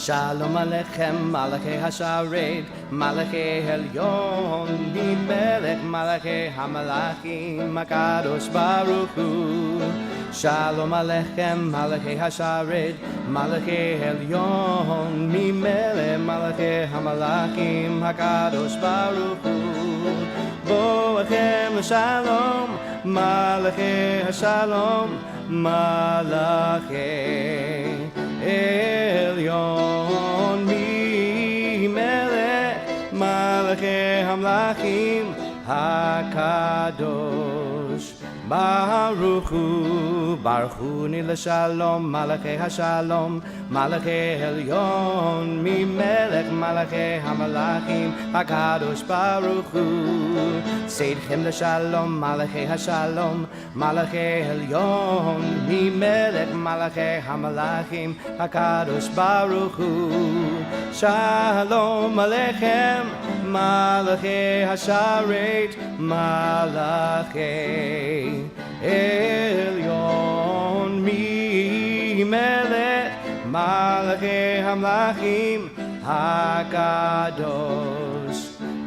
Shalom Aleichem, Malachei Hashared, Malachei Elyon, Melech Malachei Hamalachim, Hakadosh Baruch Hu. Shalom Aleichem, Malachei Hashared, Malachei Elyon, Melech Malachei Hamalachim, Hakadosh Baruch Hu. Boachem Shalom, Malachei Hashalom, Malachei Elyon mi melech malachei hamlachim hakadosh Baruch Hu Baruchuni l'shalom malachei hashalom malachei Elyon mi melech malachei hamalachim hakadosh Baruch Hu Seidchem l'shalom malachei hashalom malachei Elyon mi melech malachei hamalachim hakadosh Baruch Hu Shalom aleichem malachei hasharet malachei Elyon mi melech malachei hamlachim hakadosh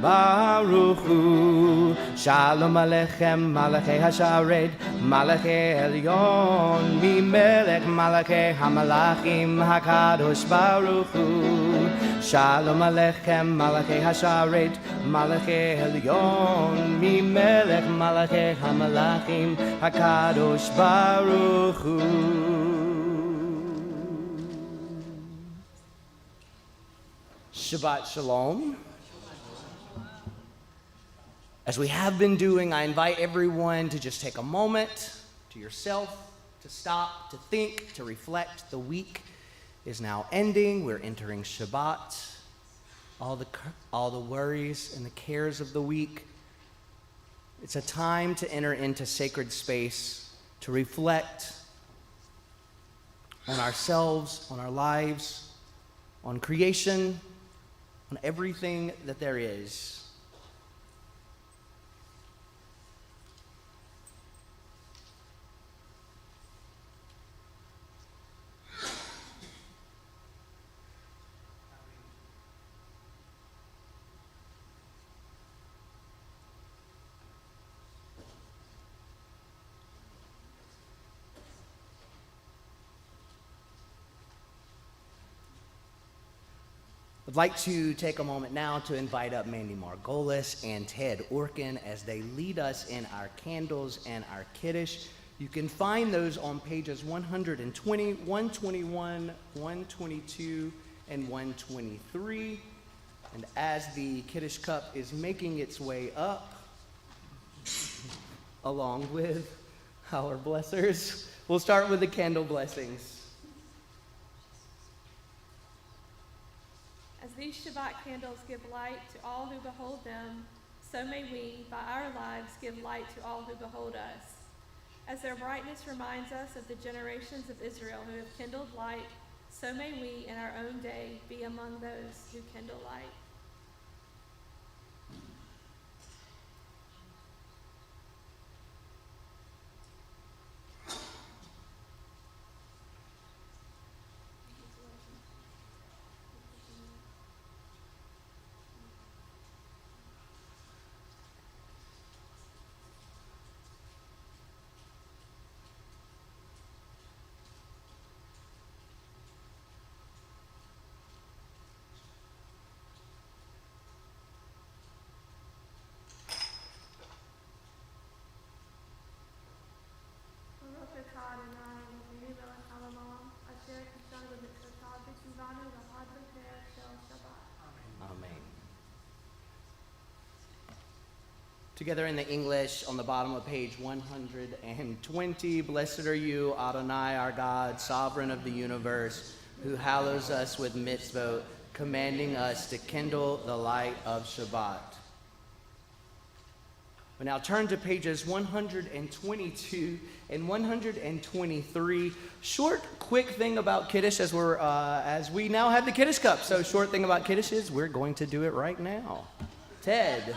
Baruch Hu Shalom aleichem malachei hasharet malachei Elyon mi melech malachei hamalachim hakadosh Baruch Hu Shalom aleichem malachei hasharet malachei Elyon mi melech malachei hamalachim hakadosh Baruch Hu. Shabbat Shalom. As we have been doing, I invite everyone to just take a moment to yourself, to stop, to think, to reflect. The week is now ending. We're entering Shabbat. All the worries and the cares of the week. It's a time to enter into sacred space, to reflect on ourselves, on our lives, on creation, on everything that there is. I'd like to take a moment now to invite up Mandy Margolis and Ted Orkin as they lead us in our candles and our Kiddush. You can find those on pages 120, 121, 122, and 123. And as the Kiddush cup is making its way up, along with our blessers, we'll start with the candle blessings. As these Shabbat candles give light to all who behold them, so may we, by our lives, give light to all who behold us. As their brightness reminds us of the generations of Israel who have kindled light, so may we, in our own day, be among those who kindle light. Amen. Together in the English on the bottom of page 120, blessed are you, Adonai, our God, sovereign of the universe, who hallows us with mitzvot, commanding us to kindle the light of Shabbat. We now turn to pages 122 and 123. Short, quick thing about Kiddush as we now have the Kiddush cup. So short thing about Kiddush is we're going to do it right now. Ted.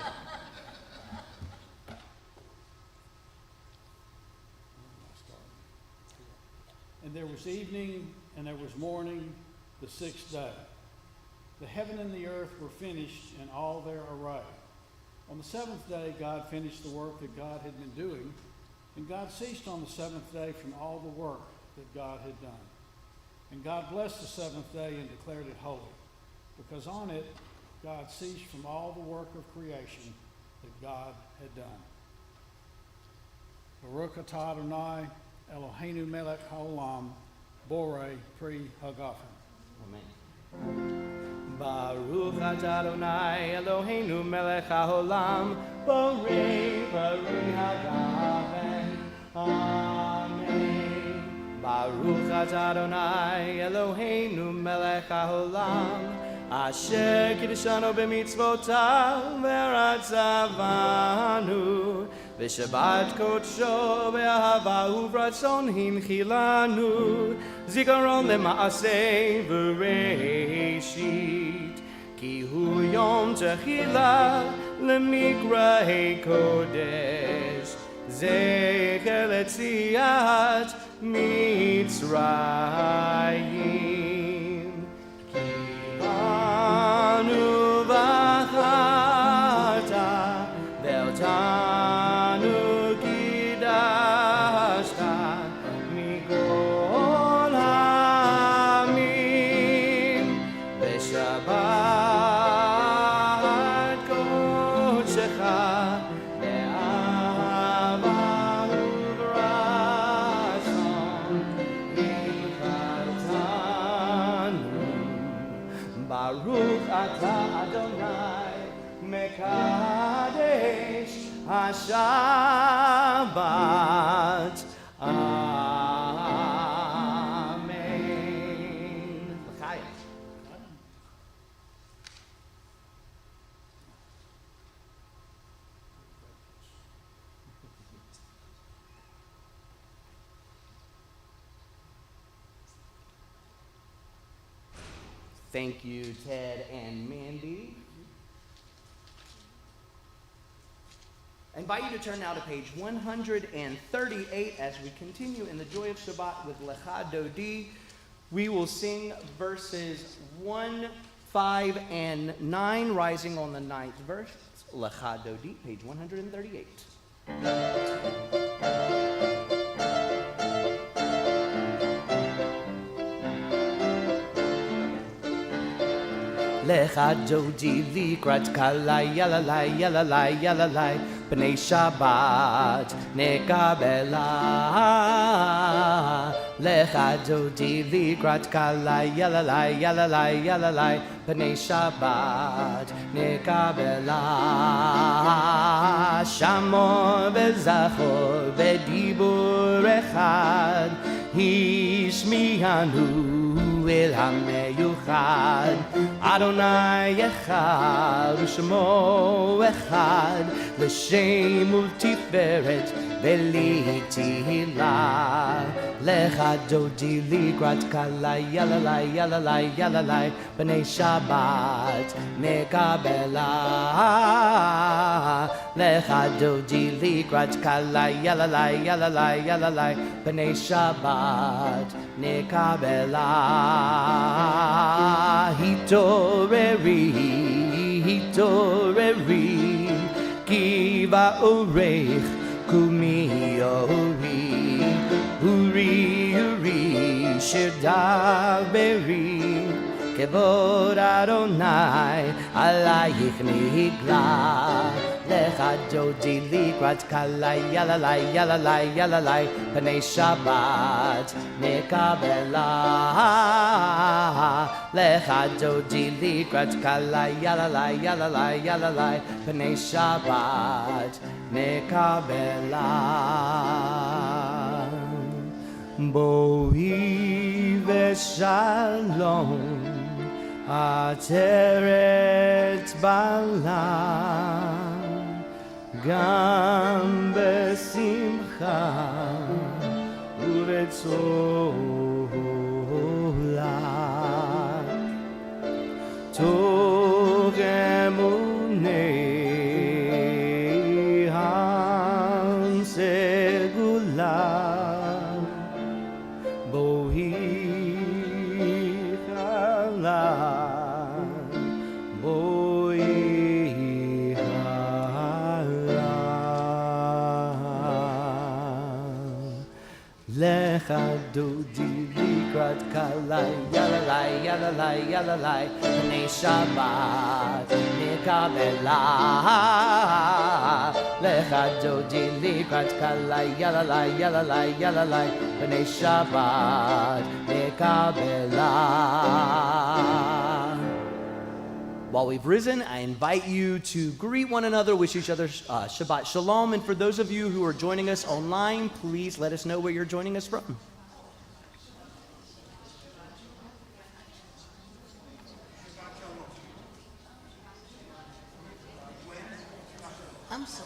And there was evening and there was morning the sixth day. The heaven and the earth were finished in all their array. On the seventh day, God finished the work that God had been doing, and God ceased on the seventh day from all the work that God had done. And God blessed the seventh day and declared it holy, because on it God ceased from all the work of creation that God had done. Baruch atah Adonai Eloheinu melech haolam borei pri hagafen. Amen. Baruch atah Adonai Eloheinu melech haolam borei pri hagafen. Amen. Baruch atah Adonai Eloheinu melech haolam asher kiddushanu b'mitzvotav v'ratzavanu v'shabbat kodsho v'ahava uvratzon hinchilanu zikaron lema'aseh v'reishit ki hu yom techila lemikrahei kodesh zecher letziat Mitzrayim kivanu v'achata ve'otanu kidashta mikol ha'amim v'shabbat kodshecha Baruch atah Adonai mekadesh HaShabbat. Amen. L'chaim. Thank you, Ted and Mandy. I invite you to turn now to page 138 as we continue in the joy of Shabbat with Lecha Dodi. We will sing verses 1, 5, and 9, rising on the 9th verse. Lecha Dodi, page 138. Lecha Dodi likrat kalai yalalai yalalai yalalai b'nei Shabbat nekabela. Lecha Dodi likrat kalai yalalai yalalai yalalai b'nei Shabbat nekabela. Shamor v'zachor v'dibur echad hishmianu el hameyuchad Adonai echad u'shemo echad l'shem u'tiferet v'litihila Lecha Dodi likrat kalai yalalai yalalai yalalai b'nei Shabbat nekabela. Lecha Dodi likrat kalai yalalai yalalai yalalai b'nei Shabbat nekabela. Hitoreri hitoreri kiva orech kumi ori uri uri shedaveri kevod Adonai alayich nigla. Lecha Dodi likrat kalai yalalai yalalai yalalai b'nei Shabbat nekabela. Lecha Dodi likrat kalai yalalai yalalai yalalai b'nei Shabbat nekabela. Boi v'shalom ateret bala gam besimcha uretzola tov emunei hansegula bohi chala Lecha dodi likrat kalai, yalalai, yalalai, yalalai, b'nei Shabbat nikabela. Lecha dodi likrat kalai, yalalai, yalalai, yalalai, b'nei Shabbat nikabela. While we've risen, I invite you to greet one another, wish each other Shabbat Shalom. And for those of you who are joining us online, please let us know where you're joining us from. I'm so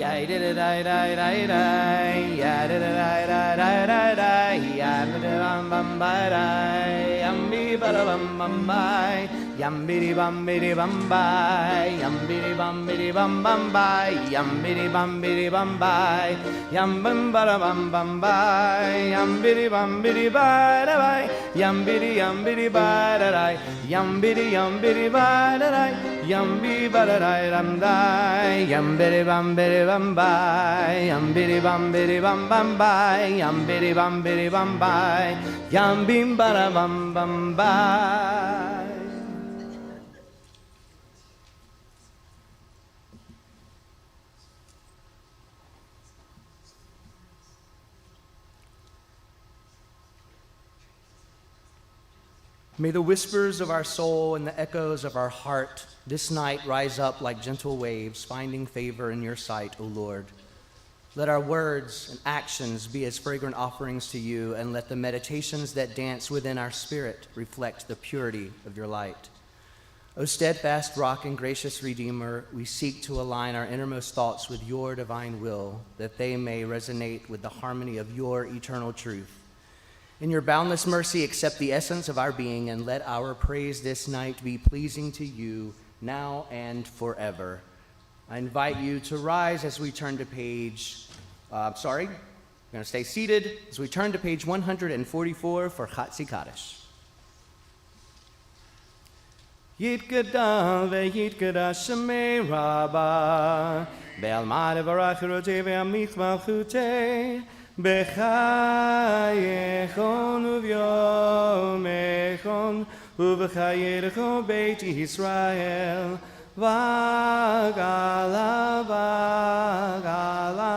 ya da da da da da da, ya da da da da da da da, ya da da bam bam ba da, yambi ba da bam bam ba, yambidi bam bidi bam ba, yambidi bam bidi bam bam ba, yambidi bam bidi bam ba, yam bam ba da bam bam ba, yambidi bam bidi ba da ba, yambidi ba da da, yambidi ba da da, yambi ba da da dam da, yambidi bam ba, yambidi bam bam ba, yambidi bam ba, yambim ba da bam bam ba. May the whispers of our soul and the echoes of our heart this night rise up like gentle waves, finding favor in your sight, O Lord. Let our words and actions be as fragrant offerings to you, and let the meditations that dance within our spirit reflect the purity of your light. O steadfast rock and gracious Redeemer, we seek to align our innermost thoughts with your divine will, that they may resonate with the harmony of your eternal truth. In your boundless mercy, accept the essence of our being, and let our praise this night be pleasing to you now and forever. I invite you to rise as we turn to page, we're going to stay seated as we turn to page 144 for Chatzi Kaddish. Yitkada ve'yitkada shemei Rabbah be'alma devarach rotei ve'amich malchutei Bechayechon uvyomechon uvechayerecho Beit Yisrael vagala vagala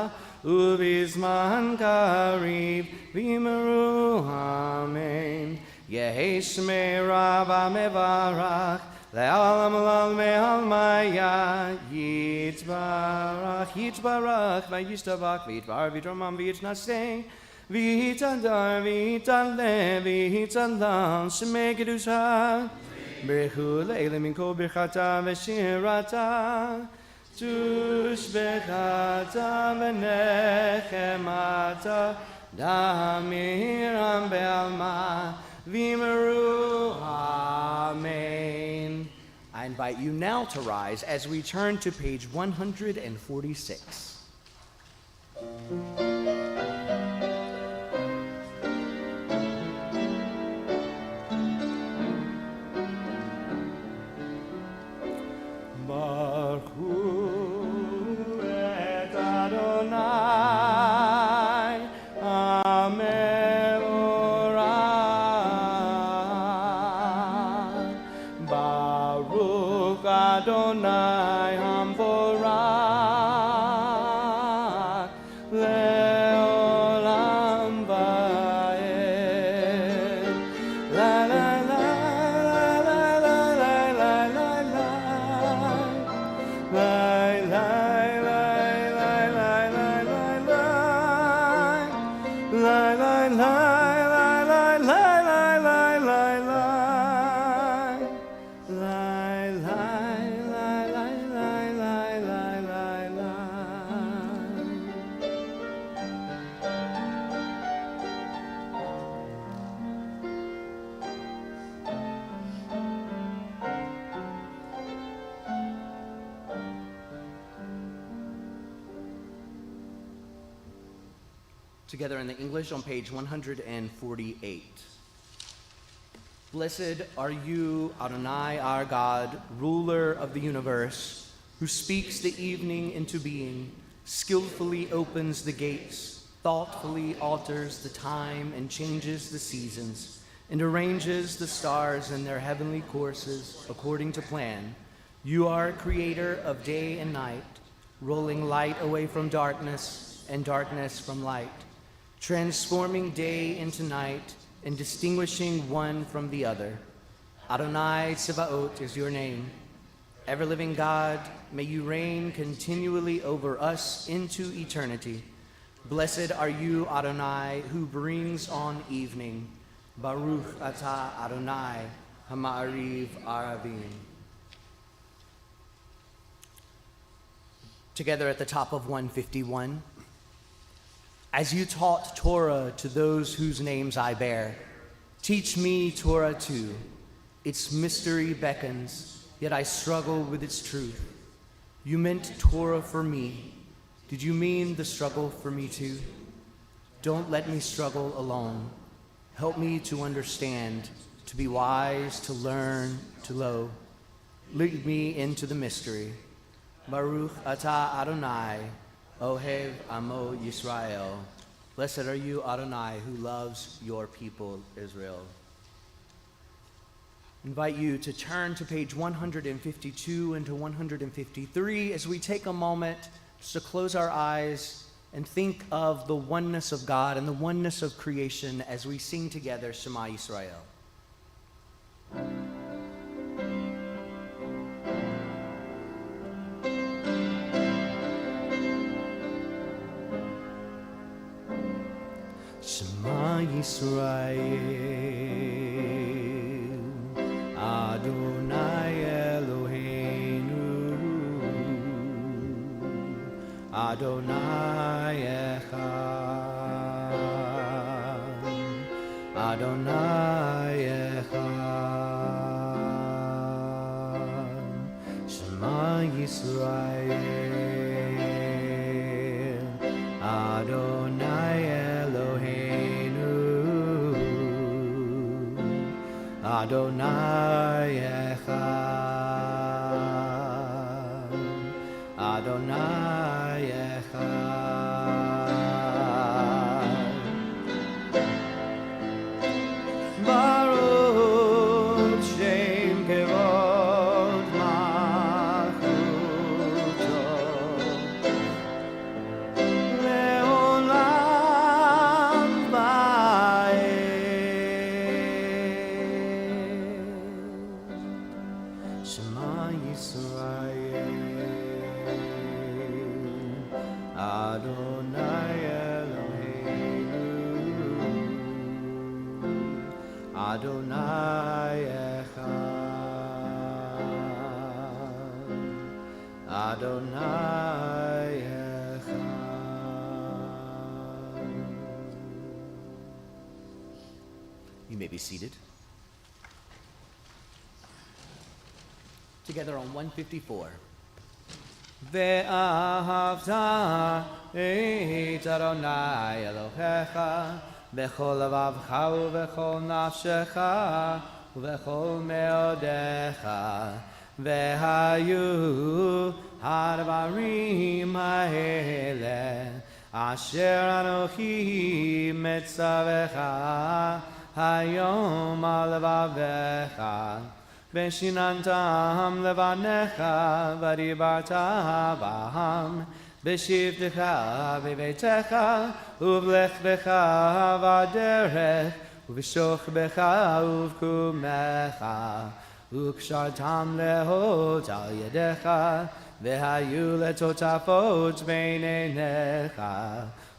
uvizman kariv v'yimeru amen. Yehi shmei Rabbah mevarach le'olam olam me'almaya yitzbarach v'yishtabach v'yitbar v'yitramam v'yitnaseh v'yitadar v'yitaleh v'yitalal shemei kedusha b'rechu le'elim min kol birchata v'shirata tush bechata v'nechemata damiram be'alma v'yimeru amen. I invite you now to rise as we turn to page 146. Baruch hu et Adonai, Amen. Adonai Hamvorach Leolam Vaed La la la Together in the English on page 148. Blessed are you, Adonai, our God, ruler of the universe, who speaks the evening into being, skillfully opens the gates, thoughtfully alters the time and changes the seasons, and arranges the stars in their heavenly courses according to plan. You are creator of day and night, rolling light away from darkness and darkness from light, transforming day into night and distinguishing one from the other. Adonai Tsevaot is your name. Ever-living God, may you reign continually over us into eternity. Blessed are you, Adonai, who brings on evening. Baruch atah Adonai, Hama'ariv Aravim. Together at the top of 151. As you taught Torah to those whose names I bear, teach me Torah too. Its mystery beckons, yet I struggle with its truth. You meant Torah for me. Did you mean the struggle for me too? Don't let me struggle alone. Help me to understand, to be wise, to learn, to know. Lead me into the mystery. Baruch atah Adonai, Ohev Amo Yisrael. Blessed are you, Adonai, who loves your people, Israel. I invite you to turn to page 152 and to 153 as we take a moment just to close our eyes and think of the oneness of God and the oneness of creation as we sing together Shema Yisrael. Shema Yisrael, Adonai Eloheinu, Adonai Echad, Adonai Echad. Shema Yisrael, Adonai Eloheinu, Adonai Echad, Adonai Echad. Baruch Shem Kevod Malchuto, Leolam Va'ed. Shema Yisrael, Adonai Eloheinu, Adonai Echad, Adonai Echad. You may be seated. Together on 154. Ve'ahavta et Adonai Elohecha bechol levavcha ubechol nafshecha ubechol meodecha ve'hayu hadvarim ha'ele asher anochi metzavecha hayom al levavecha Beshinantam levanecha v'dibarta b'ham b'shivtecha v'beitecha uvlechlecha v'derech uv'shochbecha uv'kumecha ukshartam lehot al yedecha v'hayu letotafot b'neinecha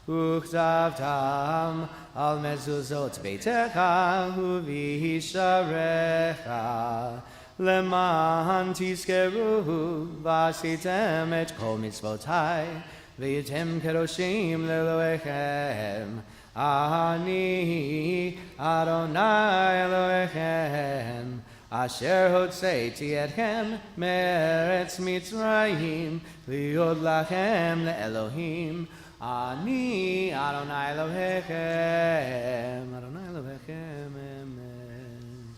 uktavtam al mezuzot beitecha uvisharecha leman tizkeru v'asitem et kol mitzvotai v'yitem kedoshim leloechem ani Adonai Elohechem asher hotzeiti etchem me'eretz Mitzrayim liod lachem leElohim Ani Adonai Elohechem, Adonai Elohechem, Amen.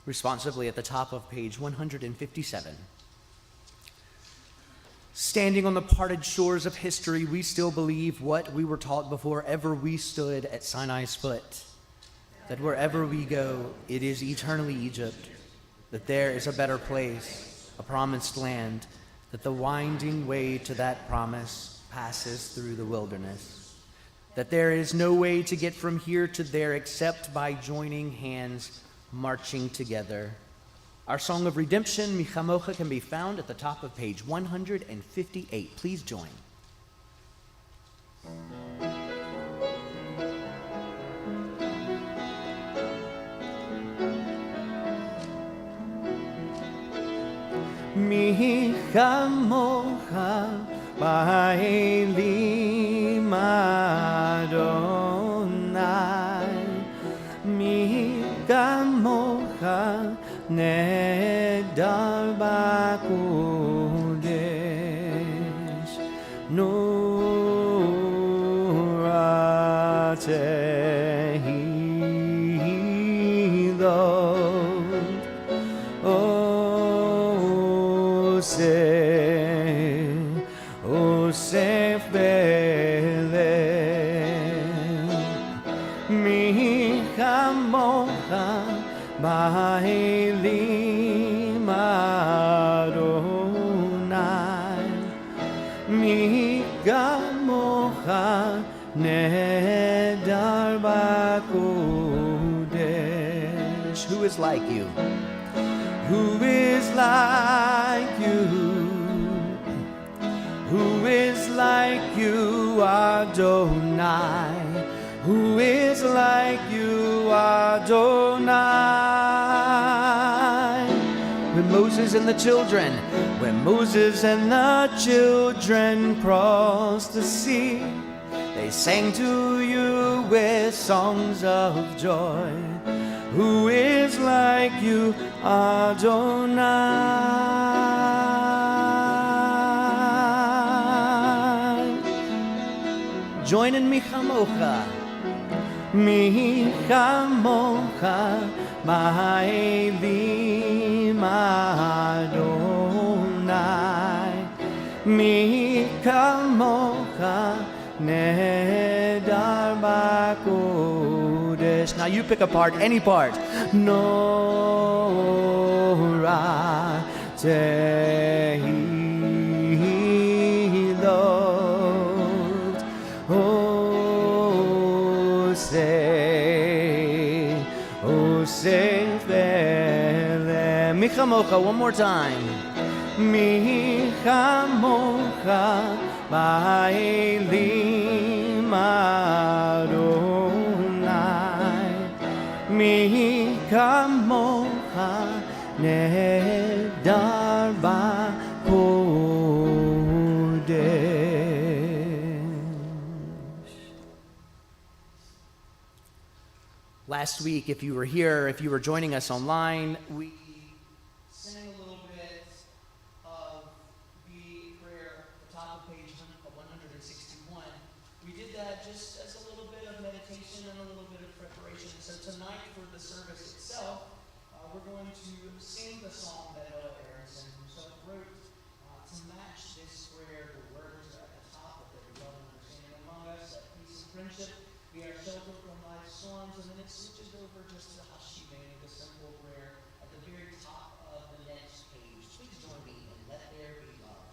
Responsively at the top of page 157. Standing on the parted shores of history, we still believe what we were taught before ever we stood at Sinai's foot, that wherever we go, it is eternally Egypt, that there is a better place, a promised land, that the winding way to that promise passes through the wilderness, that there is no way to get from here to there except by joining hands, marching together. Our song of redemption, Mi Chamocha, can be found at the top of page 158. Please join. Mi Chamocha ba'elim Adonai, Mi Chamocha Nedar b'kodesh, Nura tehilot, Osef belem, Mi chamocha ba'elim Adonai, Mi gamocha nedar b'kodesh. Who is like you? Who is like you? Who is like you, Adonai? Who is like you, Adonai? When Moses and the children crossed the sea, they sang to you with songs of joy. Who is like you, Adonai? Join in Mi Chamocha. Mi Chamocha ba'elim Adonai, Mi Chamocha nedar b'kodesh. Now you pick a part, any part. Nora tehilot, Osei velem. Mi chamocha, one more time. Mi chamocha ba'elim Adonai, Mi chamocha nedar b'kodesh. Last week, if you were here, if you were joining us online, we sang a little bit of the prayer at the top of page 161. We did that just as a little bit of meditation and a little bit of preparation. So tonight, for the service itself, we're going to sing the song that Ella Aronson himself wrote to match this prayer. The words are at the top of it. Love and understanding among us, that peace and friendship be our shelter from life's storms, and then it switches over just to Hashivenu, the simple prayer at the very top of the next page. Please join me in Let There Be Love.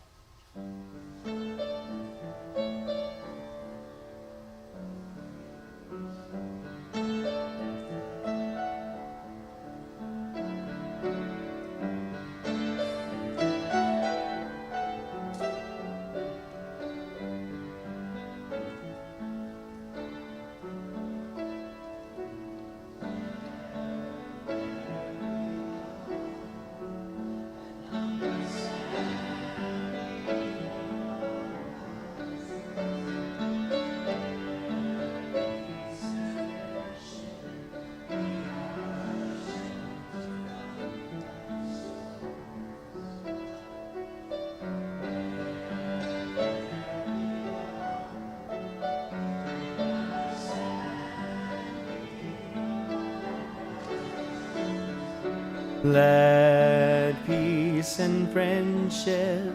Let peace and friendship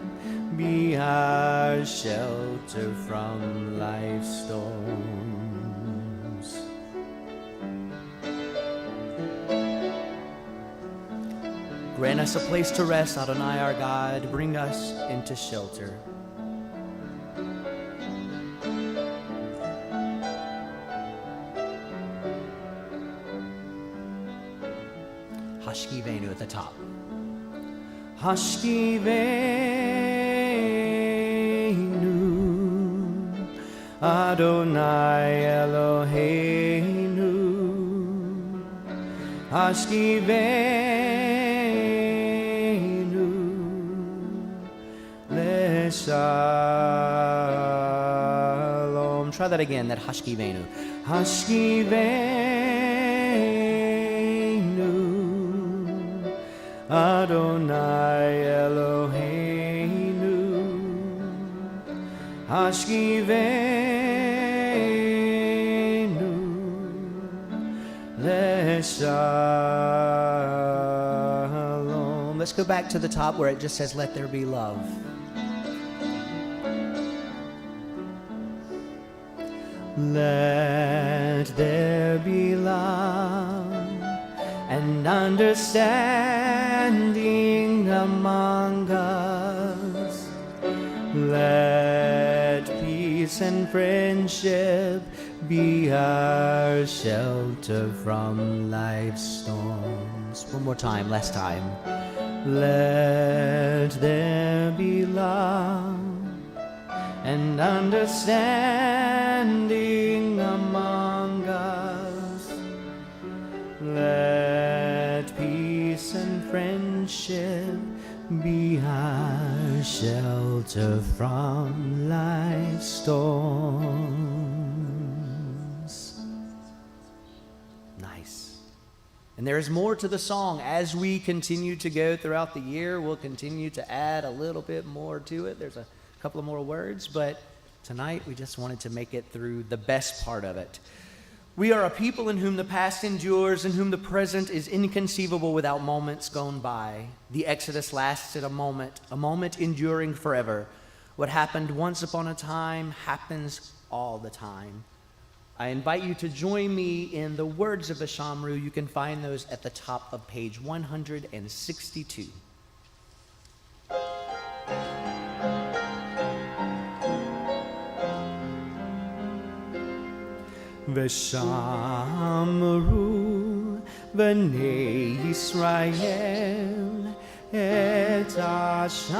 be our shelter from life's storms. Grant us a place to rest, Adonai our God. Bring us into shelter. Hashkivenu at the top. Hashkivenu Adonai Eloheinu. Hashkivenu Leshalom. Try that again, that Hashkivenu. Hashkivenu Adonai Eloheinu. Hashkivenu Leshalom. Let's go back to the top where it just says, let there be love. Let there be love and understanding among us. Let peace and friendship be our shelter from life's storms. One more time, last time. Let there be love and understanding among us. Let peace and friendship be our shelter from life's storms. Nice. And there is more to the song. As we continue to go throughout the year, we'll continue to add a little bit more to it. There's a couple of more words, but tonight we just wanted to make it through the best part of it. We are a people in whom the past endures, in whom the present is inconceivable without moments gone by. The Exodus lasted a moment enduring forever. What happened once upon a time happens all the time. I invite you to join me in the words of the Shamru. You can find those at the top of page 162. Veshamru B'nei Yisrael et HaShabbat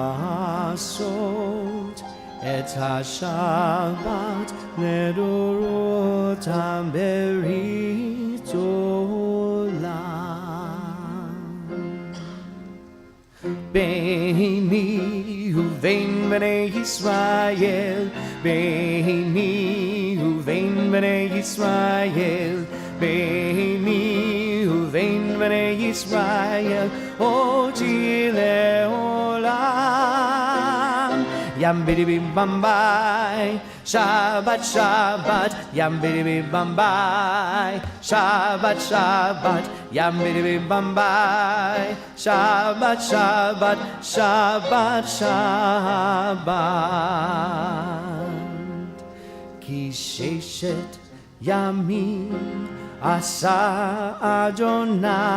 Lasot et HaShabbat Ledorotam Berit Olam Beini Uvein b'nei Yisrael, Beini uvein b'nei Yisrael, Beini uvein b'nei Yisrael, Oti le'olam. Yam bidi bim bam bai, Shabbat Shabbat, Yam bidi bim bam bai, Shabbat Shabbat, Yam bidi bim bam bai, Shabbat Shabbat, Shabbat Shabbat. Ki sheshet yamim asa Adonai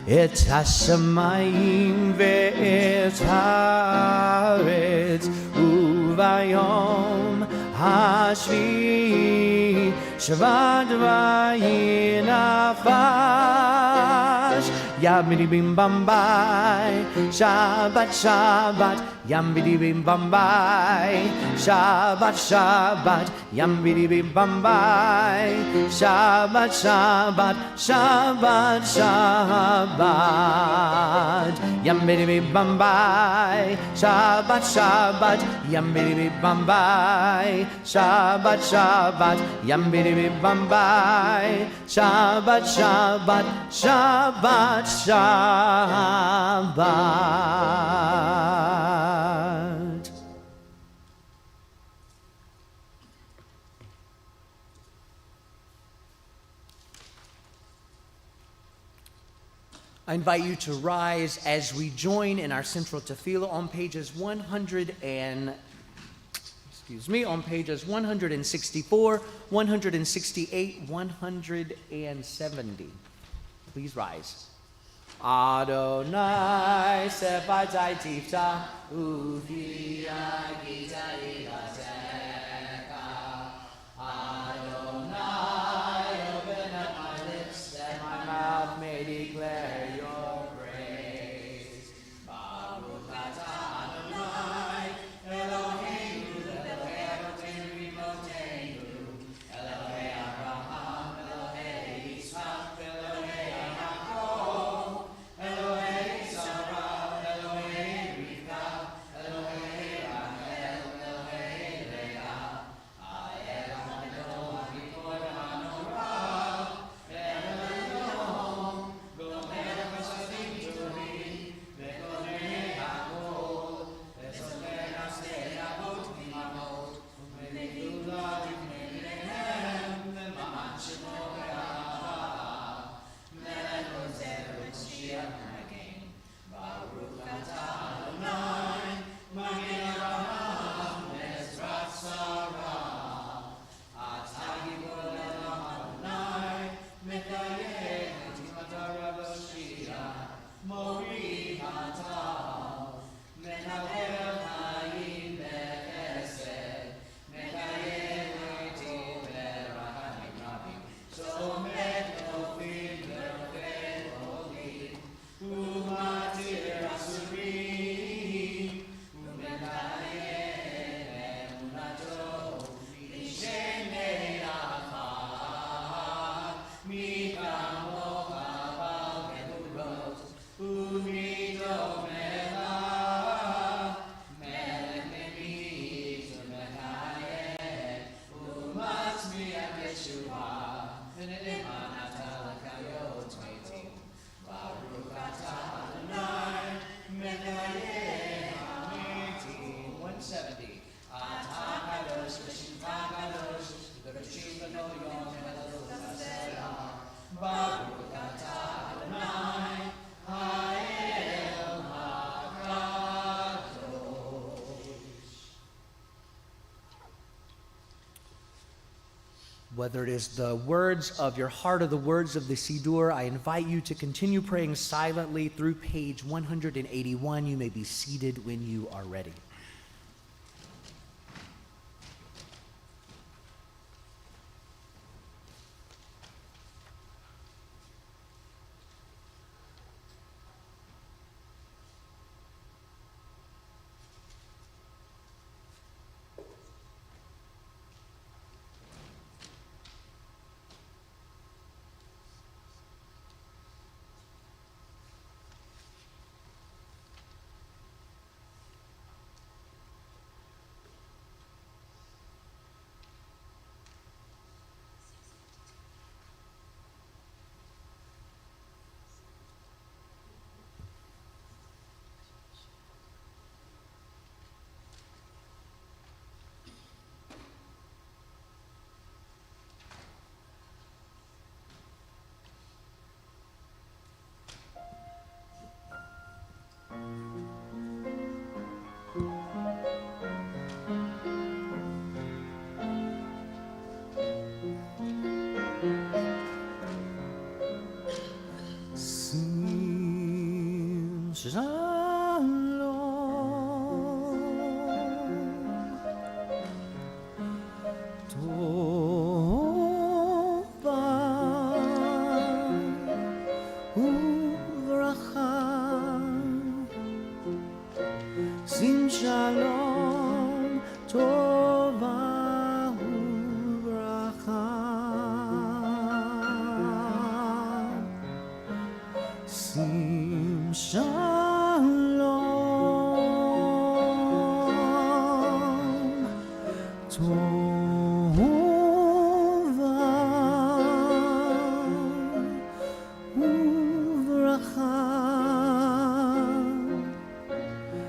et hashamayim ve'et haaretz uvayom hashvi shvad vayinafash Yam bidi bim bam bai, Shabbat Shabbat, Yam bidi bim bam bai, Shabbat Shabbat, Yam bidi bim bam bai, Shabbat Shabbat, Shabbat Shabbat, Yam bidi bim bam bai, Shabbat Shabbat, Yam bidi bim bam bai, Shabbat Shabbat, Yam bidi bim bam bai, Shabbat Shabbat, Shabbat Shabbat. I invite you to rise as we join in our central tefillah on pages 164, 168, 170. Please rise. Adonai sefatai tifta uvia gita ilateka. Adonai, open up my lips that my mouth may declare your praise. Baruch atah Adonai, Eloheinu, Elohei Avotenu Imotenu, Elohei Abraham, Elohei Yitzchak, Elohei Yaakov, Elohei Sarah, Elohei Rivka, Elohei Rachel, Elohei Leah, Ha'el Hadom, Ha'ikor Hanorah, Elohim, Gomer Chasadim Tovim, Ve'Gomer Hakol, Ve'Zomer Aseh Avot V'Imamot, U'Me'Gedula U'Me'Lehem, Ve'Ma'at Shemo Ve'Ahava, Melech Ozer V'Mashiach Ha'Hakim, Baruch atah Adonai, Magen Avraham, Ezrat Sarah, Atah Gibor Elam Adonai, Mekayem Ha'tikvata Raboshia, Mori Hatav, Menavel Hayim Bechesed, Mekayem Ha'iti Berachamim Rabim, Somet Nofim Verofet Olim, Umatir Asurim, Umekayem Emunato, Mishenei Achad, Mikamocha Bal Gedurot, Umito Melach, Melech Memit Umekayem, Umatzmiach Yeshua, V'ne'eman atah lekayot metim. Baruch atah Adonai, Mekayem Ha'metim. 170. Atah kadosh v'shimcha kadosh, v'rashim v'no yom v'hadot v'asera. Baruch atah Adonai, Ha'el HaKadosh. Whether it is the words of your heart or the words of the Siddur, I invite you to continue praying silently through page 181. You may be seated when you are ready. Sim Shalom Tova Uvracha Sim Shalom Tova Uvracha Sim Shalom Tova Uvracha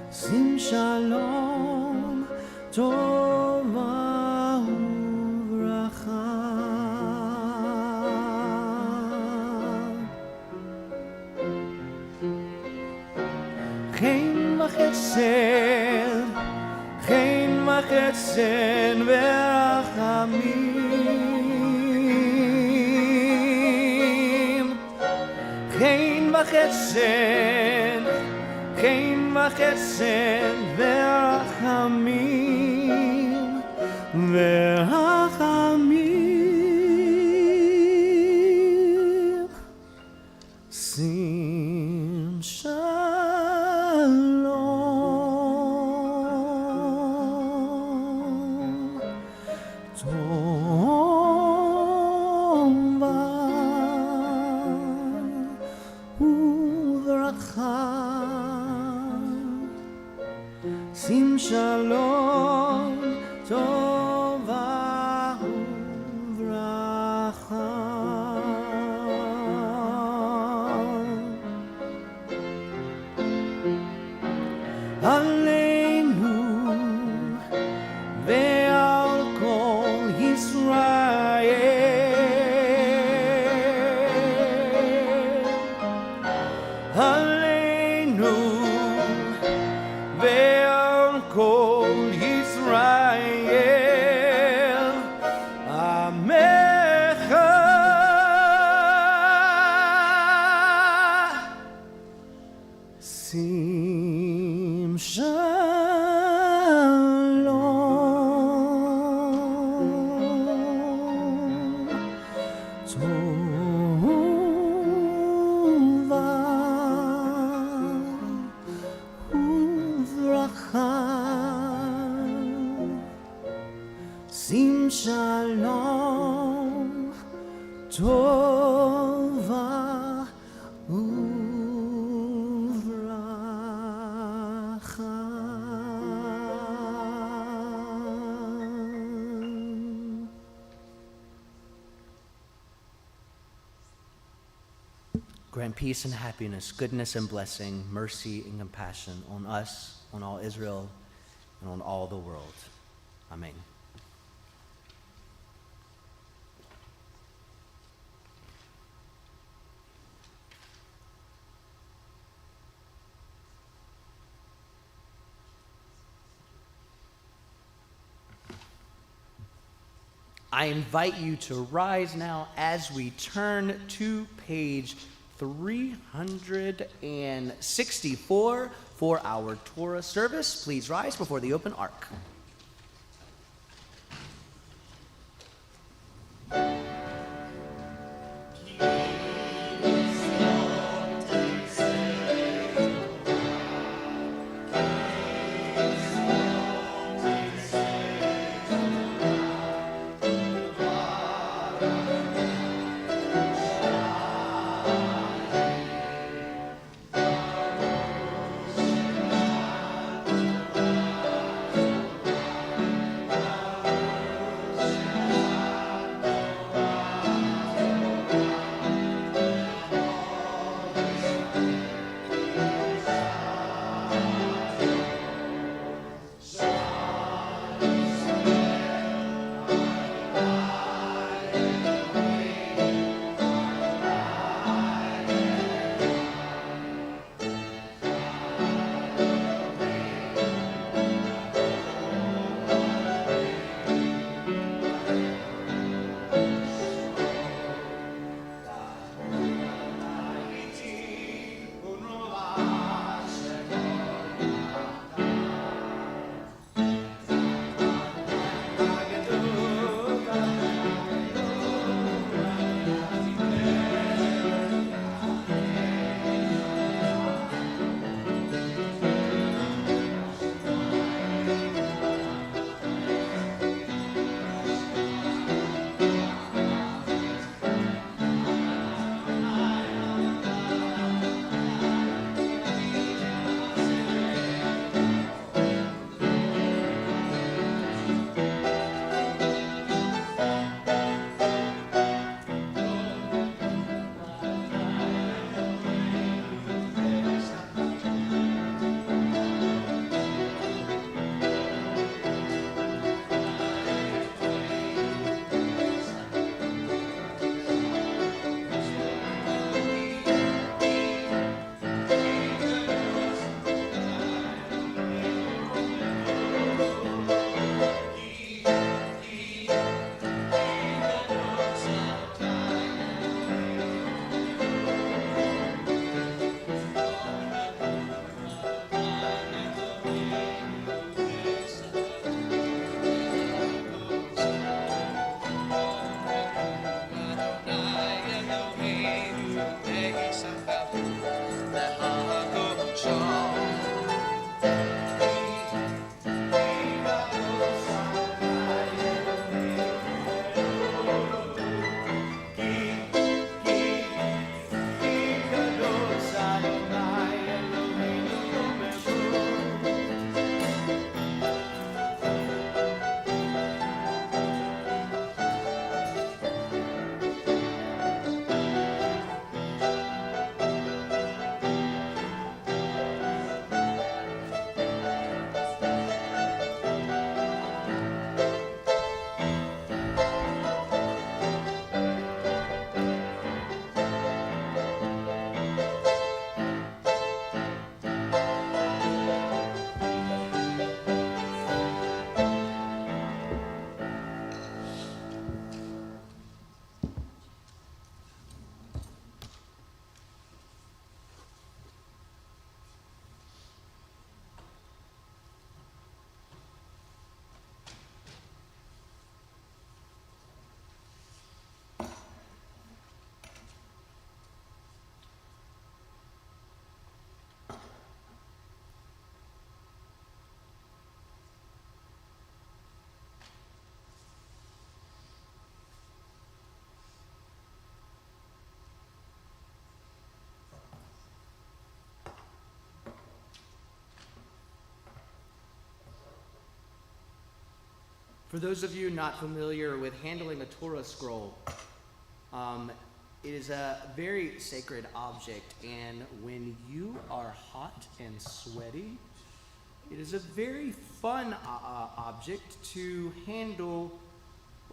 Sim Shalom Tova Uvracha וחסד ורחמים, כן וחסד, כן וחסד ורחמים, ורחמים, שים שלום, טובה וברכה, שים שלום, טובה וברכה. עלינו ועל כל ישראל, עלינו ועל כל ישראל, עמך שים שלום, טובה וברכה, שים שלום, טובה וברכה. Grant peace and happiness, goodness and blessing, mercy and compassion on us, on all Israel, and on all the world. Amen. I invite you to rise now as we turn to page 364 for our Torah service. Please rise before the open ark. For those of you not familiar with handling a Torah scroll, it is a very sacred object, and when you are hot and sweaty, it is a very fun object to handle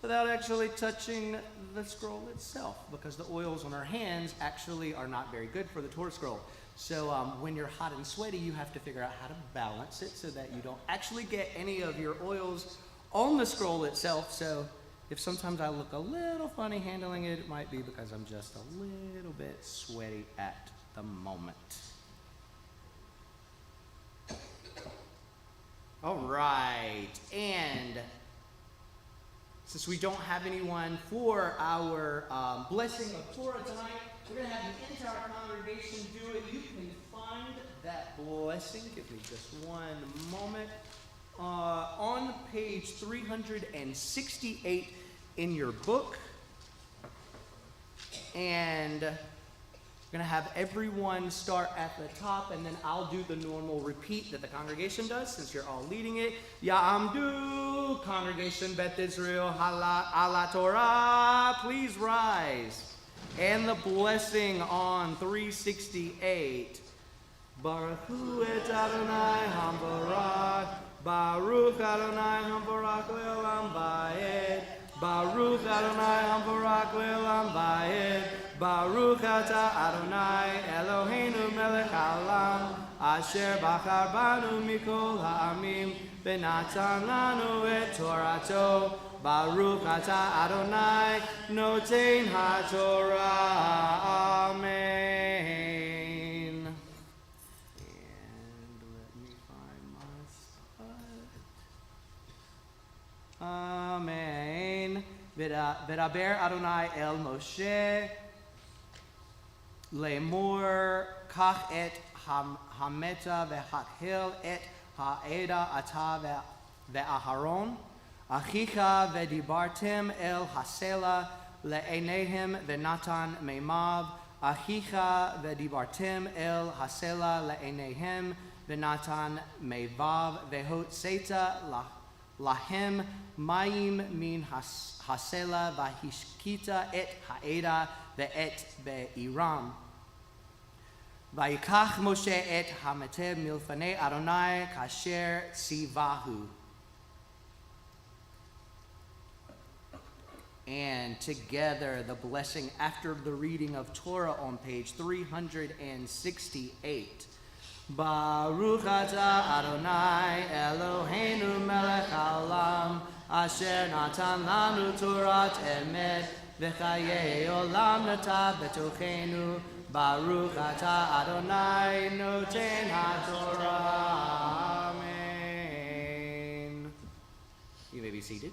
without actually touching the scroll itself, because the oils on our hands actually are not very good for the Torah scroll. So when you're hot and sweaty, you have to figure out how to balance it so that you don't actually get any of your oils on the scroll itself. So if sometimes I look a little funny handling it, it might be because I'm just a little bit sweaty at the moment. All right, and since we don't have anyone for our blessing of Torah tonight, we're going to have the entire congregation do it. You can find that blessing. Give me just one moment. On page 368 in your book. And we're going to have everyone start at the top, and then I'll do the normal repeat that the congregation does since you're all leading it. Ya'amdu, congregation Bet Israel, ala Torah, please rise. And the blessing on 368. Baruch hu et Adonai hambarak, Baruch Adonai hambarak le'olam ba'ed, Baruch Adonai hambarak le'olam ba'ed, Baruch ata Adonai Eloheinu melech haolam, asher bachar banu mikol ha'amim, v'natan lanu et Torato, Baruch ata Adonai noten ha'Torah. Amen. And let me find my spot. Amen. V'daber Adonai el Moshe Lemor kach et hameta v'hakhil et ha'eda ata ve'aharon achicha v'dibartem el hasela le'enehem v'natan meimav achicha v'dibartem el hasela le'enehem v'natan meivav v'hot seta lahem mayim min hasela v'hishkita et ha'eda ve'et be'iram. Vayikach Moshe et hametev milfanei Adonai kasher tzivahu. And together the blessing after the reading of Torah on page 368. Baruch atah Adonai Eloheinu melech haolam, asher natan lanu Torat emet, v'chayei olam nata betochenu. Baruch atah Adonai noten ha'Torah. Amen. You may be seated.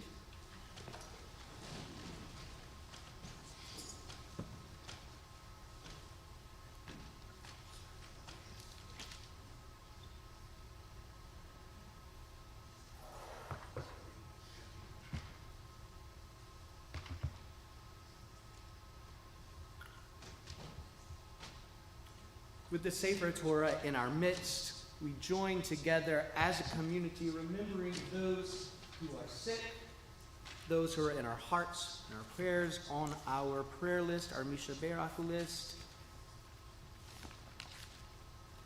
With the Sefer Torah in our midst, we join together as a community, remembering those who are sick, those who are in our hearts and our prayers on our prayer list, our Misha Berachu list.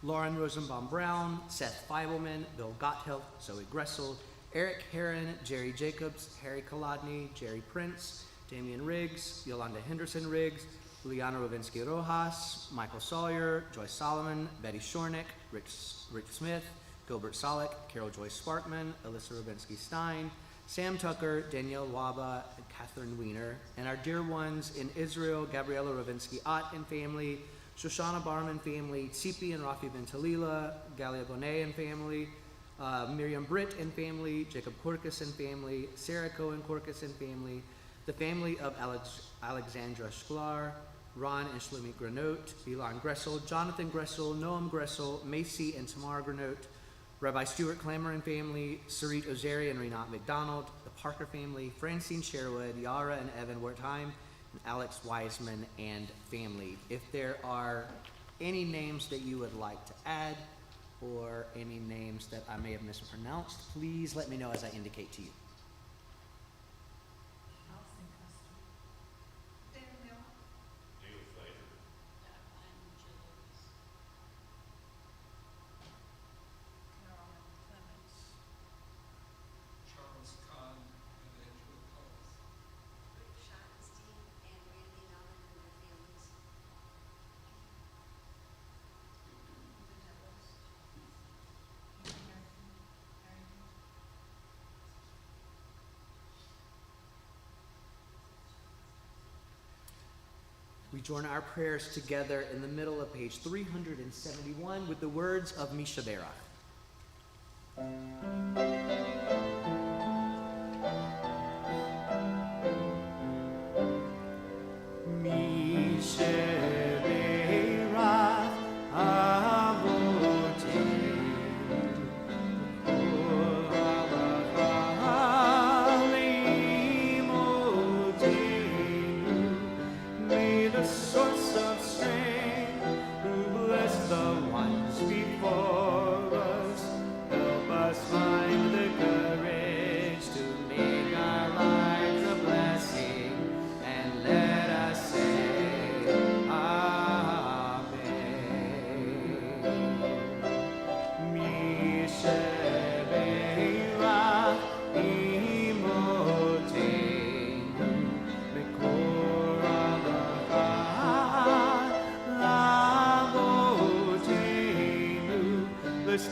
Lauren Rosenbaum Brown, Seth Feibelman, Bill Gotthelf, Zoe Gressel, Eric Heron, Jerry Jacobs, Harry Kolodny, Jerry Prince, Damian Riggs, Yolanda Henderson Riggs, Liana Rovinsky Rojas, Michael Sawyer, Joyce Solomon, Betty Shornick, Rich Smith, Gilbert Solik, Carol Joyce Sparkman, Alyssa Rovinsky Stein, Sam Tucker, Danielle Waba, and Catherine Weiner, and our dear ones in Israel, Gabriela Rovinsky Ott and family, Shoshana Barman family, Tzipi and Rafi Ben Talila, Galia Bonet and family, Miriam Britt and family, Jacob Korkus and family, Sarah Cohen Korkus and family, the family of Alexandra Sklar, Ron and Shlomi Granot, Elon Gressel, Jonathan Gressel, Noam Gressel, Macy and Tamar Granot, Rabbi Stuart Clammer and family, Sarit Ozeri and Renat McDonald, the Parker family, Francine Sherwood, Yara and Evan Wertheim, and Alex Wiseman and family. If there are any names that you would like to add, or any names that I may have mispronounced, please let me know as I indicate to you. we join our prayers together in the middle of page 371 with the words of Mishaberach.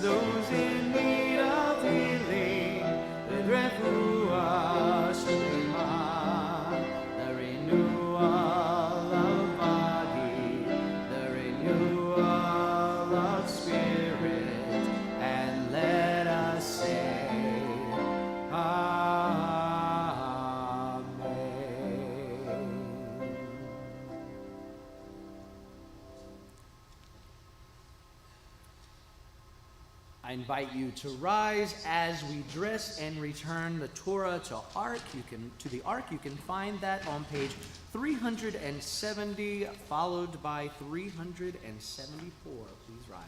Those in need of healing, with refuah shlema, the renewal of body, the renewal of spirit, and let us say, Amen. I invite you to rise as we dress and return the Torah to the ark. You can find that on page 370, followed by 374. Please rise.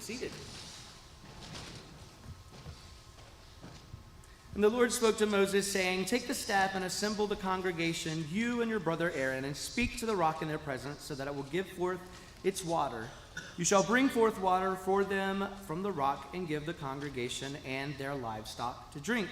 Seated. And the Lord spoke to Moses, saying, "Take the staff and assemble the congregation, you and your brother Aaron, and speak to the rock in their presence, so that it will give forth its water. You shall bring forth water for them from the rock, and give the congregation and their livestock to drink."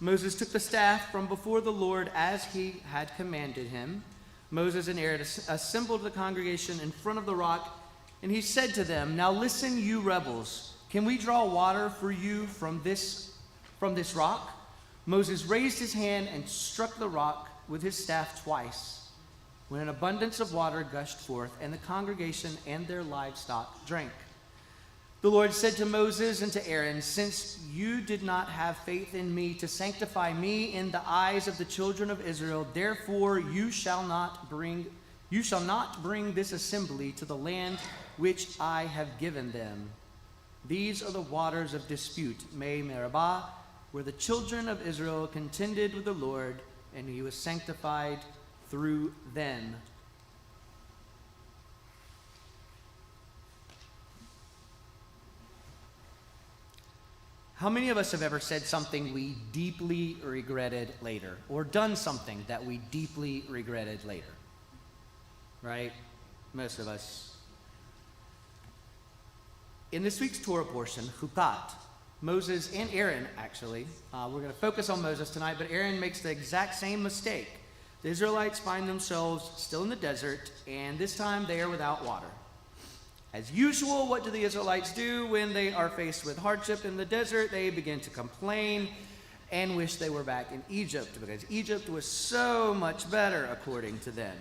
Moses took the staff from before the Lord as he had commanded him. Moses and Aaron assembled the congregation in front of the rock, and he said to them, "Now listen, you rebels. Can we draw water for you from this rock?" Moses raised his hand and struck the rock with his staff twice, when an abundance of water gushed forth, and the congregation and their livestock drank. The Lord said to Moses and to Aaron, "Since you did not have faith in me to sanctify me in the eyes of the children of Israel, therefore you shall not bring this assembly to the land which I have given them. These are the waters of dispute, Mei Meribah, where the children of Israel contended with the Lord, and he was sanctified through them." How many of us have ever said something we deeply regretted later, or done something that we deeply regretted later? Right? Most of us. In this week's Torah portion, Chukat, Moses and Aaron, actually, we're going to focus on Moses tonight, but Aaron makes the exact same mistake. The Israelites find themselves still in the desert, and this time they are without water. As usual, what do the Israelites do when they are faced with hardship in the desert? They begin to complain and wish they were back in Egypt, because Egypt was so much better, according to them.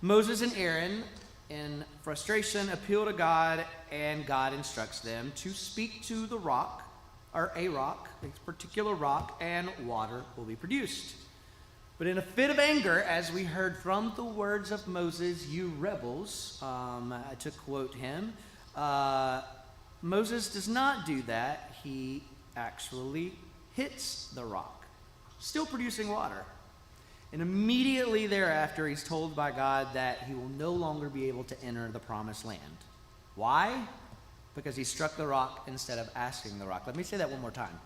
Moses and Aaron, in frustration, appeal to God, and God instructs them to speak to the rock, or a rock, a particular rock, and water will be produced. But in a fit of anger, as we heard from the words of Moses, "You rebels," to quote him, Moses does not do that. He actually hits the rock, still producing water. And immediately thereafter, he's told by God that he will no longer be able to enter the promised land. Why? Because he struck the rock instead of asking the rock. Let me say that one more time.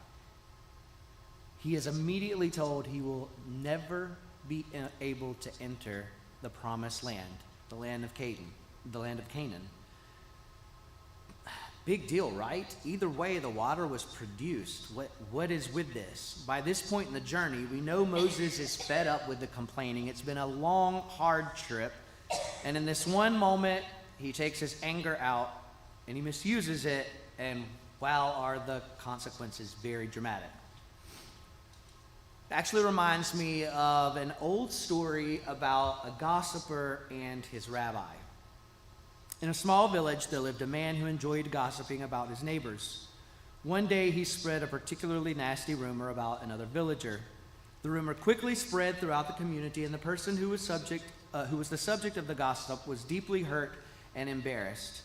He is immediately told he will never be able to enter the promised land, the land of Canaan. Big deal, right? Either way, the water was produced. What is with this? By this point in the journey, we know Moses is fed up with the complaining. It's been a long, hard trip. And in this one moment, he takes his anger out and he misuses it. And wow, are the consequences very dramatic. It actually reminds me of an old story about a gossiper and his rabbi. In a small village, there lived a man who enjoyed gossiping about his neighbors. One day, he spread a particularly nasty rumor about another villager. The rumor quickly spread throughout the community, and the person who was the subject of the gossip was deeply hurt and embarrassed.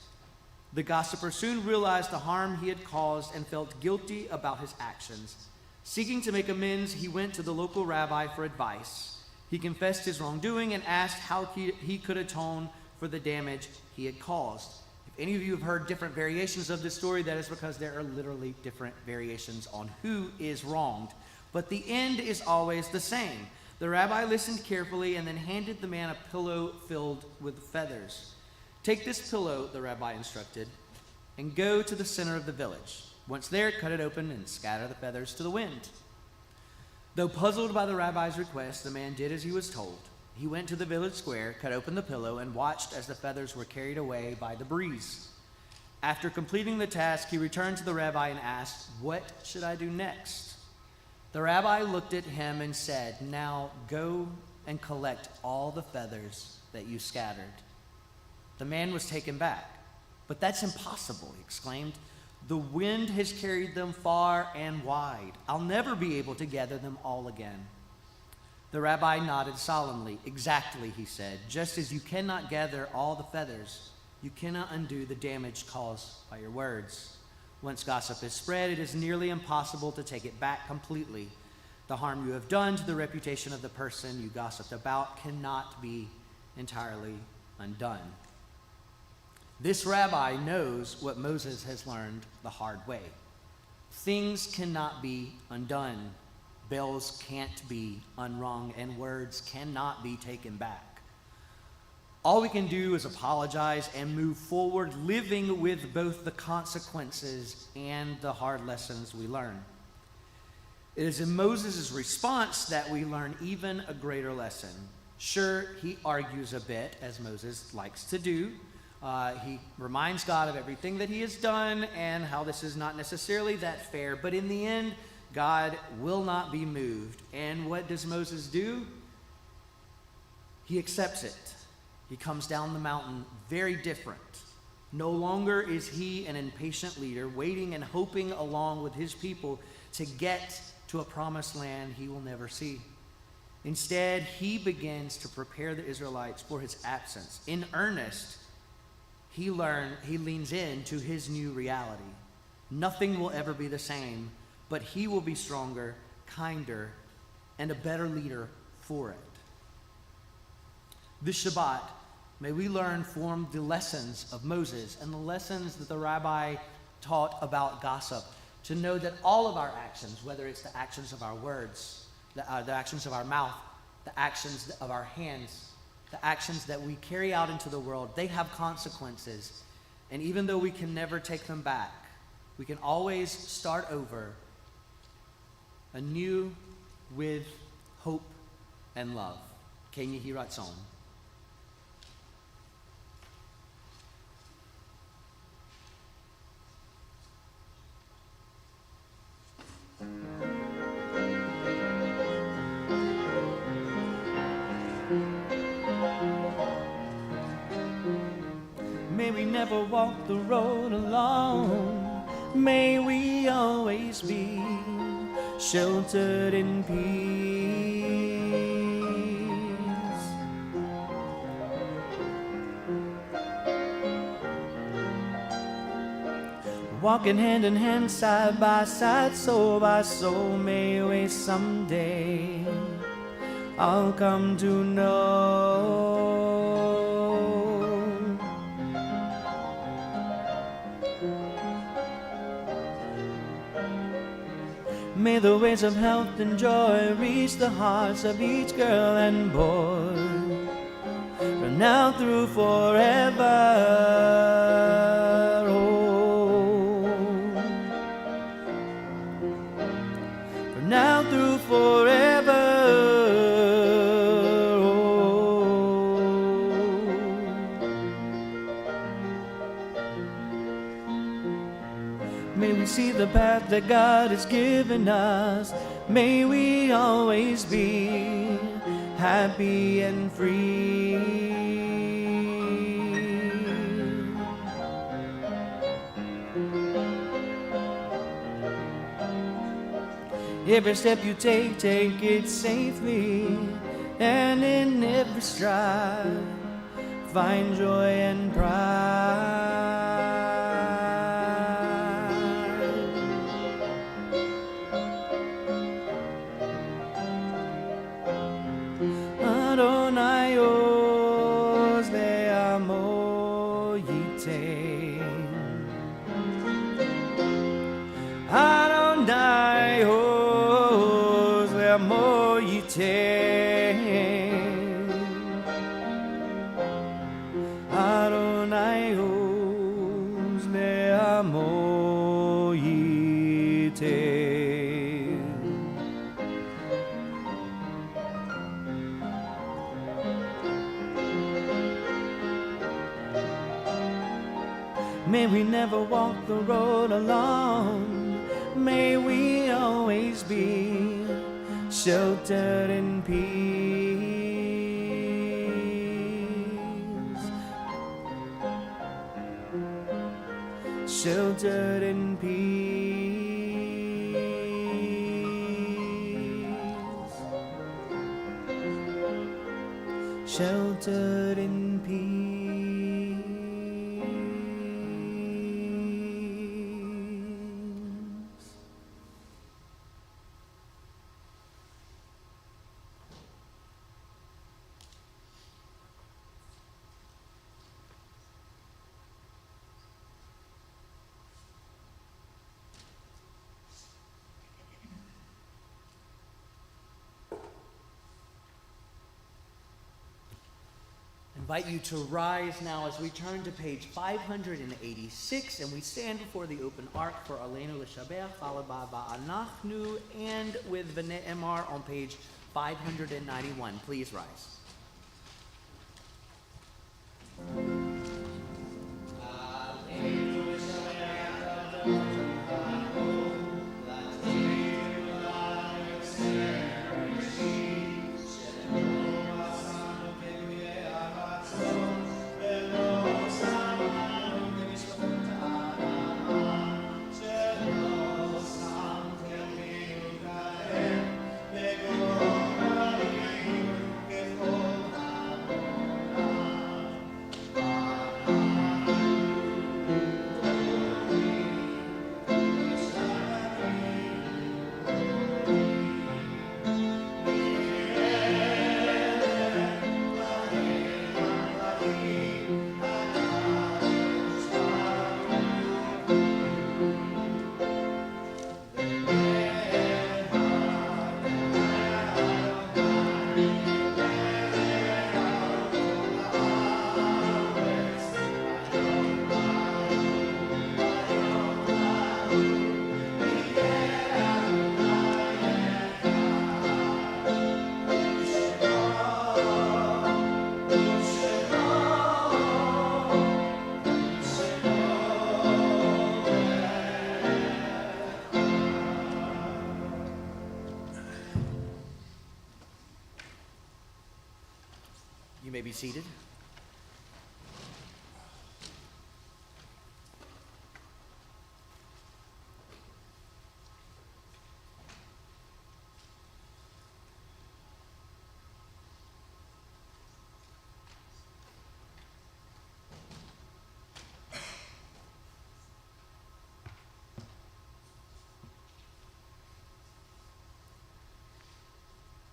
The gossiper soon realized the harm he had caused and felt guilty about his actions. Seeking to make amends, he went to the local rabbi for advice. He confessed his wrongdoing and asked how he could atone for the damage he had caused. If any of you have heard different variations of this story, that is because there are literally different variations on who is wronged. But the end is always the same. The rabbi listened carefully and then handed the man a pillow filled with feathers. "Take this pillow," the rabbi instructed, "and go to the center of the village. Once there, cut it open and scatter the feathers to the wind." Though puzzled by the rabbi's request, the man did as he was told. He went to the village square, cut open the pillow, and watched as the feathers were carried away by the breeze. After completing the task, he returned to the rabbi and asked, "What should I do next?" The rabbi looked at him and said, "Now go and collect all the feathers that you scattered." The man was taken back. "But that's impossible," he exclaimed. "The wind has carried them far and wide. I'll never be able to gather them all again." The rabbi nodded solemnly. "Exactly," he said. "Just as you cannot gather all the feathers, you cannot undo the damage caused by your words. Once gossip is spread, it is nearly impossible to take it back completely. The harm you have done to the reputation of the person you gossiped about cannot be entirely undone." This rabbi knows what Moses has learned the hard way. Things cannot be undone. Bells can't be unrung, and words cannot be taken back. All we can do is apologize and move forward, living with both the consequences and the hard lessons we learn. It is in Moses' response that we learn even a greater lesson. Sure, he argues a bit, as Moses likes to do. He reminds God of everything that he has done and how this is not necessarily that fair. But in the end, God will not be moved. And what does Moses do? He accepts it. He comes down the mountain very different No longer is he an impatient leader, waiting and hoping along with his people to get to a promised land he will never see. Instead, he begins to prepare the Israelites for his absence. In earnest, he leans into his new reality. Nothing will ever be the same, but he will be stronger, kinder, and a better leader for it. This Shabbat, may we learn from the lessons of Moses and the lessons that the rabbi taught about gossip, to know that all of our actions, whether it's the actions of our words, the actions of our mouth, the actions of our hands, the actions that we carry out into the world, they have consequences. And even though we can never take them back, we can always start over anew with hope and love. Ken Yehi Ratzon. May we never walk the road alone. May we always be sheltered in peace. Walking hand in hand, side by side, soul by soul, may we someday I'll come to know. May the ways of health and joy reach the hearts of each girl and boy, from now through forever. Oh, from now through forever. May we see the path that God has given us. May we always be happy and free. Every step you take, take it safely. And in every stride, find joy and pride. Adonai Oz le'amo yitain. Adonai Oz le'amo yitain. Adonai Oz le'amo yitain. May we never walk the road alone. May we always be sheltered in peace. Sheltered in peace. Sheltered in peace. Invite you to rise now as we turn to page 586 and we stand before the open ark for Aleinu L'Shabbat, followed by Ba'anachnu, and with V'ne'emar on page 591. Please rise. be seated.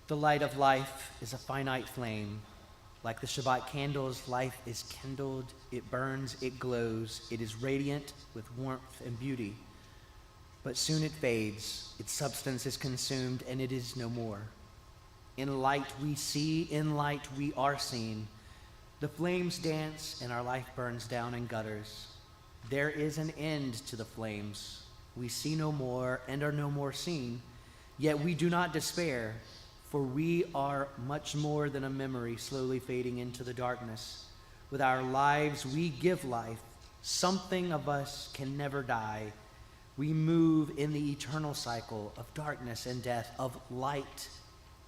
The light of life is a finite flame. Like the Shabbat candles, life is kindled, it burns, it glows, it is radiant with warmth and beauty. But soon it fades, its substance is consumed, and it is no more. In light we see, in light we are seen. The flames dance, and our life burns down in gutters. There is an end to the flames. We see no more and are no more seen, yet we do not despair. For we are much more than a memory slowly fading into the darkness. With our lives, we give life. Something of us can never die. We move in the eternal cycle of darkness and death, of light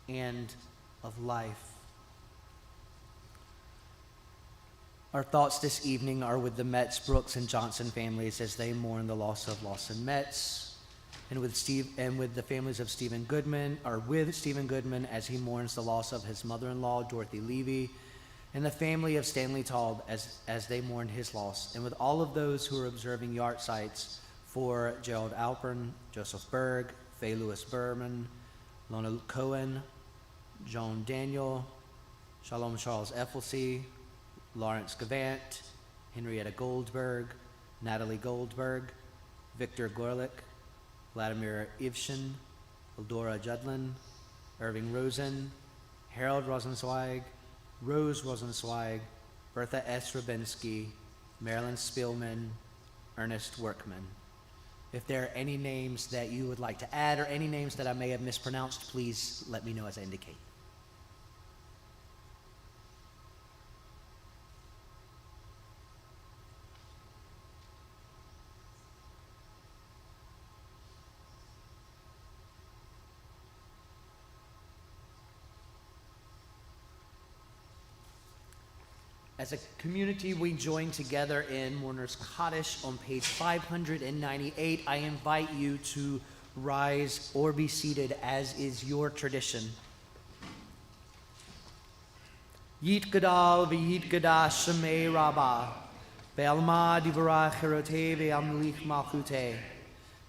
and of life. Our thoughts this evening are with the Metz, Brooks, and Johnson families as they mourn the loss of Lawson Metz. And with the families of Stephen Goodman, or with Stephen Goodman as he mourns the loss of his mother-in-law, Dorothy Levy, and the family of Stanley Taub as they mourn his loss, and with all of those who are observing yard sites for Gerald Alpern, Joseph Berg, Faye Lewis Berman, Lona Cohen, Joan Daniel, Shalom Charles Effelsey, Lawrence Gavant, Henrietta Goldberg, Natalie Goldberg, Victor Gorlick, Vladimir Ivshin, Eldora Judlin, Irving Rosen, Harold Rosenzweig, Rose Rosenzweig, Bertha S. Rabinsky, Marilyn Spielman, Ernest Workman. If there are any names that you would like to add or any names that I may have mispronounced, please let me know as I indicate. As a community, we join together in Mourner's Kaddish on page 598. I invite you to rise or be seated as is your tradition. Yit Gadal v'yit Gadash Shemei Rabbah Be'alma divarach Herotei ve'amlich malchutei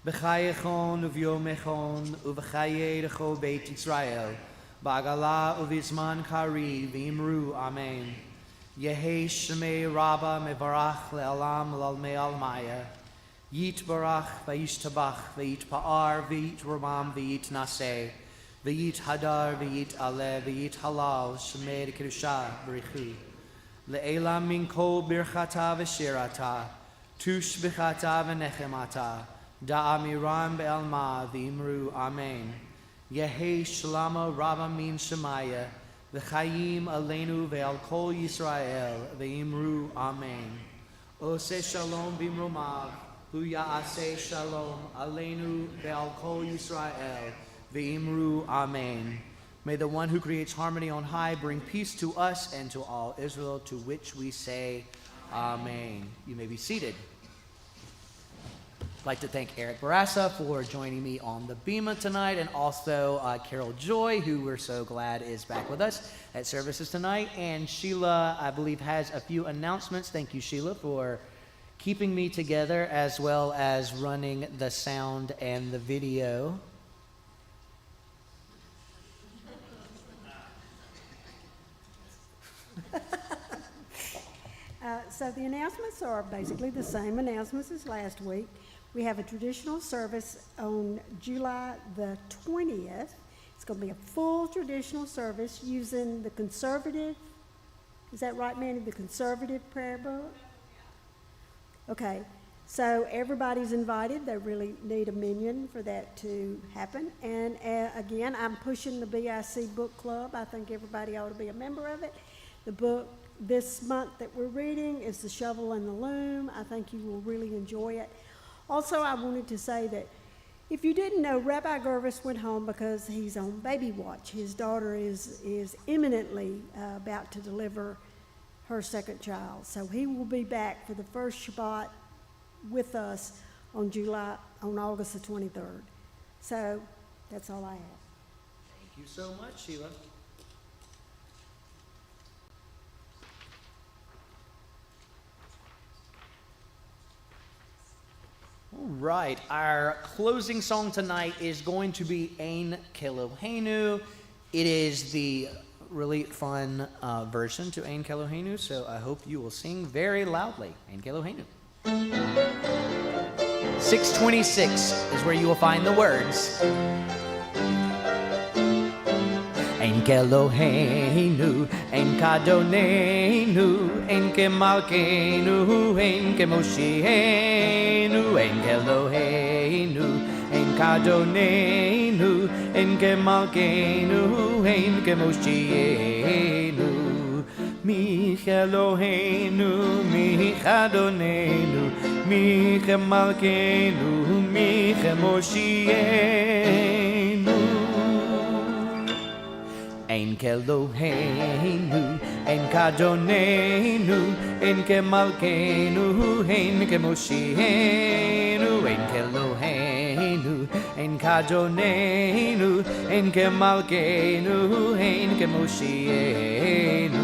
B'chayechon uv'yomechon uv'chaye decho Beit Yisrael Ba'agala uv'izman kari v'imru Amen. Yehei Shemei Rabbah mevarach le'alam l'almei almaya. Yit barach v'yish tabach v'yit pa'ar v'yit ramam v'yit naseh v'yit hadar v'yit aleh v'yit halal Shemei d'kedusha b'richu. Le'elam min kol birchata v'shirata tush b'chata v'nechemata da'amiram be'alma v'imru Amen. Yehei Shalama Rabbah min Shemaya V'chayim aleinu ve'al kol Yisrael ve'imru Amen. Ose shalom b'imromav hu ya'aseh shalom aleinu ve'al kol Yisrael ve'imru Amen. May the one who creates harmony on high bring peace to us and to all Israel, to which we say Amen. You may be seated. I'd like to thank Eric Barassa for joining me on the Bema tonight, and also Carol Joy, who we're so glad is back with us at services tonight. And Sheila, I believe, has a few announcements. Thank you, Sheila, for keeping me together as well as running the sound and the video. So the announcements are basically the same announcements as last week. We have a traditional service on July the 20th. It's going to be a full traditional service using the conservative, is that right, Manny? The conservative prayer book? Okay, so everybody's invited. They really need a minion for that to happen. And again, I'm pushing the BIC book club. I think everybody ought to be a member of it. The book this month that we're reading is The Shovel and the Loom. I think you will really enjoy it. Also, I wanted to say that if you didn't know, Rabbi Gervis went home because he's on baby watch. His daughter is imminently about to deliver her second child. So he will be back for the first Shabbat with us on August the 23rd. So that's all I have. Thank you so much, Sheila. All right, our closing song tonight is going to be Ein Keloheinu. It is the really fun version to Ein Keloheinu, so I hope you will sing very loudly. Ein Keloheinu. 626 is where you will find the words. Ein Keloheinu, Ein Kadonenu, Ein Kemalkeinu, Ein Kemoshienu, Ein Keloheinu, Ein Kadonenu, Ein Kemalkeinu, Ein Kemoshienu. Mi Eloheinu, mi Adonenu, mi Kemalkeinu, mi Kemoshienu. Ein Keloheinu, Ein Kadonenu, Ein Kemalkeinu, Ein Kemoshienu. Ein Keloheinu, Ein Kadonenu, Ein Kemalkeinu, Ein Kemoshienu.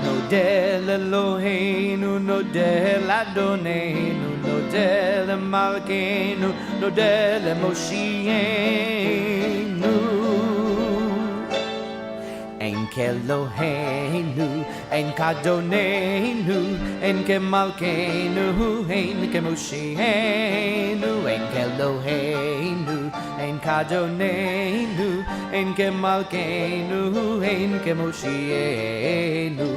Nodel Eloheinu, Nodel Adonenu, Nodel Malkeinu, Nodel Moshienu. Ein Keloheinu, Ein Kadonenu, Ein Kemalkeinu, Ein Kemoshienu. Ein Keloheinu, Ein Kadonenu, Ein Kemalkeinu, Ein Kemoshienu.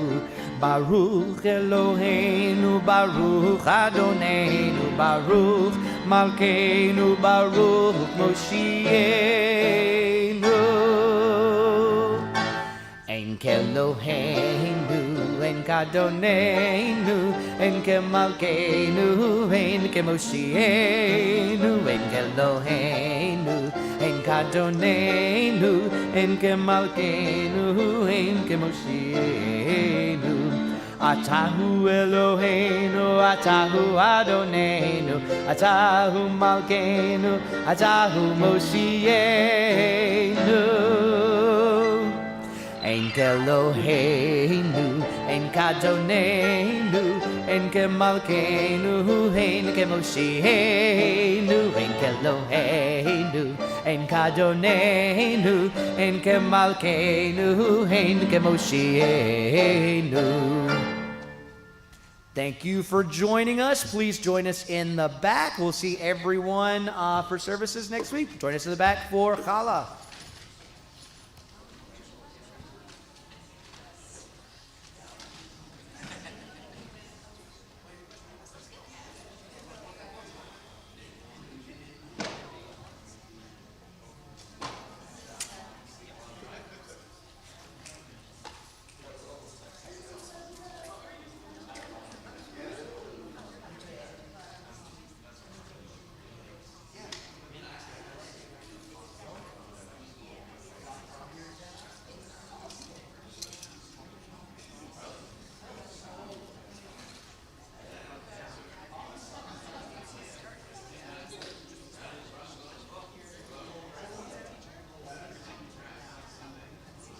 Baruch Eloheinu, Baruch Adonenu, Baruch Malkeinu, Baruch Moshienu. Ein Keloheinu, Ein Kadonenu, Ein Kemalkeinu, Ein Kemoshienu. Ein Keloheinu, Ein Kadonenu, Ein Kemalkeinu, Ein Kemoshienu. Atahu Eloheinu, Atahu Adonenu, Atahu Malkeinu, Atahu Moshienu. Ein Keloheinu, Ein Kadonenu, Ein Kemalkeinu, Ein Kemoshienu. Ein Keloheinu, Ein Kadonenu, Ein Kemalkeinu, Ein Kemoshienu. Thank you for joining us. Please join us in the back. We'll see everyone for services next week. Join us in the back for Challah.